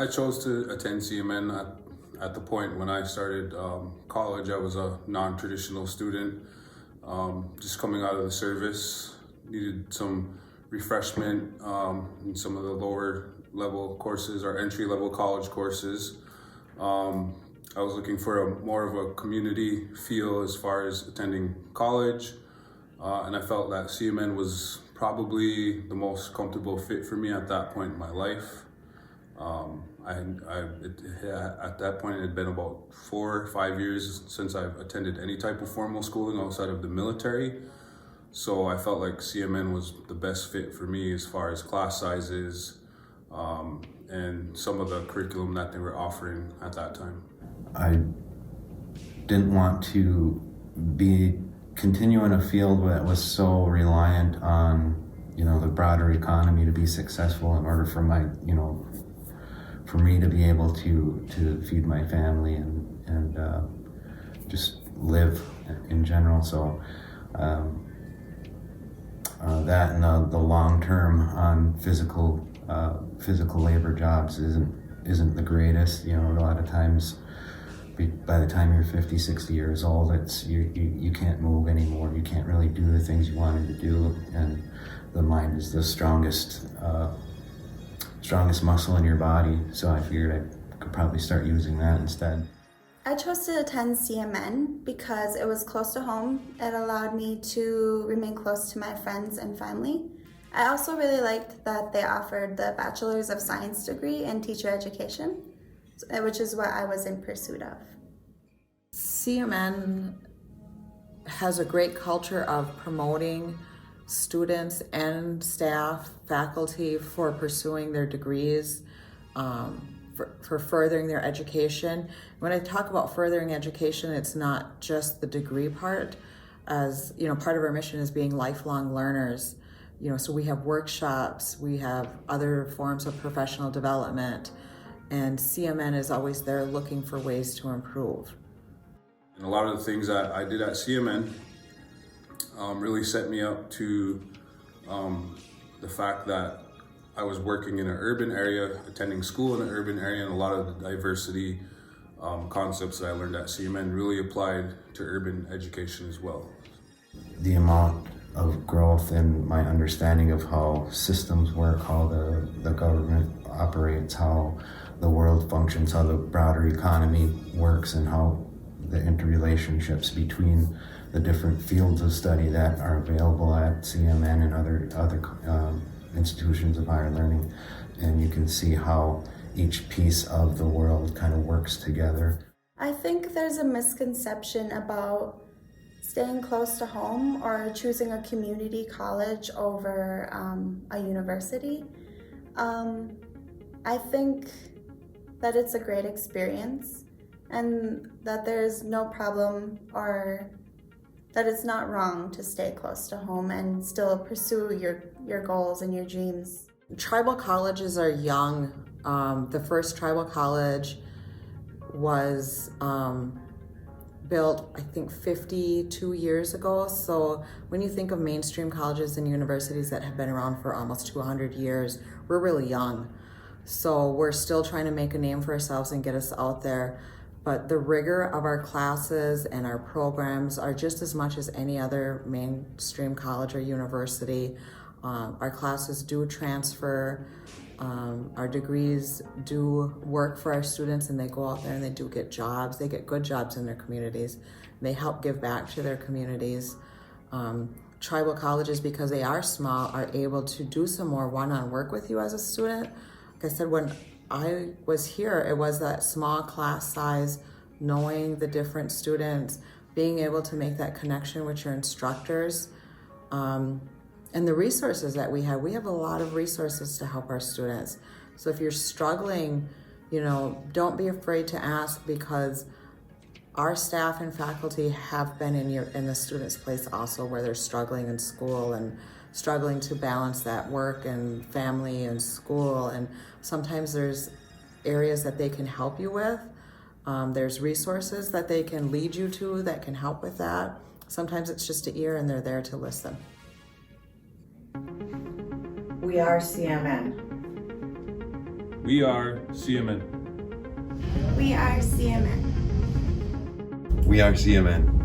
I chose to attend CMN at the point when I started college. I was a non-traditional student, just coming out of the service, needed some refreshment in some of the lower level courses or entry level college courses. I was looking for more of a community feel as far as attending college, and I felt that CMN was probably the most comfortable fit for me at that point in my life. At that point, it had been about 4 or 5 years since I've attended any type of formal schooling outside of the military. So I felt like CMN was the best fit for me as far as class sizes and some of the curriculum that they were offering at that time. I didn't want to continue in a field that was so reliant on, the broader economy to be successful in order for me to be able to feed my family and just live in general. So that and the long term on physical labor jobs isn't the greatest. A lot of times, by the time you're 50, 60 years old, you can't move anymore. You can't really do the things you wanted to do, and the mind is the strongest muscle in your body. So I figured I could probably start using that instead. I chose to attend CMN because it was close to home. It allowed me to remain close to my friends and family. I also really liked that they offered the Bachelor's of Science degree in teacher education, which is what I was in pursuit of. CMN has a great culture of promoting students and staff, faculty for pursuing their degrees, for furthering their education. When I talk about furthering education, it's not just the degree part. As part of our mission is being lifelong learners. So we have workshops, we have other forms of professional development, and CMN is always there looking for ways to improve. And a lot of the things that I did at CMN really set me up to the fact that I was working in an urban area, attending school in an urban area, and a lot of the diversity concepts that I learned at CMN really applied to urban education as well. The amount of growth in my understanding of how systems work, how the government operates, how the world functions, how the broader economy works, and how the interrelationships between the different fields of study that are available at CMN and other institutions of higher learning. And you can see how each piece of the world kind of works together. I think there's a misconception about staying close to home or choosing a community college over a university. I think that it's a great experience and that there's no problem or that it's not wrong to stay close to home and still pursue your goals and your dreams. Tribal colleges are young. The first tribal college was built, I think, 52 years ago. So when you think of mainstream colleges and universities that have been around for almost 200 years, we're really young. So we're still trying to make a name for ourselves and get us out there. But the rigor of our classes and our programs are just as much as any other mainstream college or university. Our classes do transfer. Our degrees do work for our students, and they go out there and they do get jobs. They get good jobs in their communities. They help give back to their communities. Tribal colleges, because they are small, are able to do some more one-on-one work with you as a student. Like I said, when I was here, it was that small class size, knowing the different students, being able to make that connection with your instructors, and the resources that we have a lot of resources to help our students. So if you're struggling, don't be afraid to ask, because our staff and faculty have been in the students' place also, where they're struggling in school and struggling to balance that work and family and school. And sometimes there's areas that they can help you with. There's resources that they can lead you to that can help with that. Sometimes it's just an ear and they're there to listen. We are CMN. We are CMN. We are CMN. We are CMN.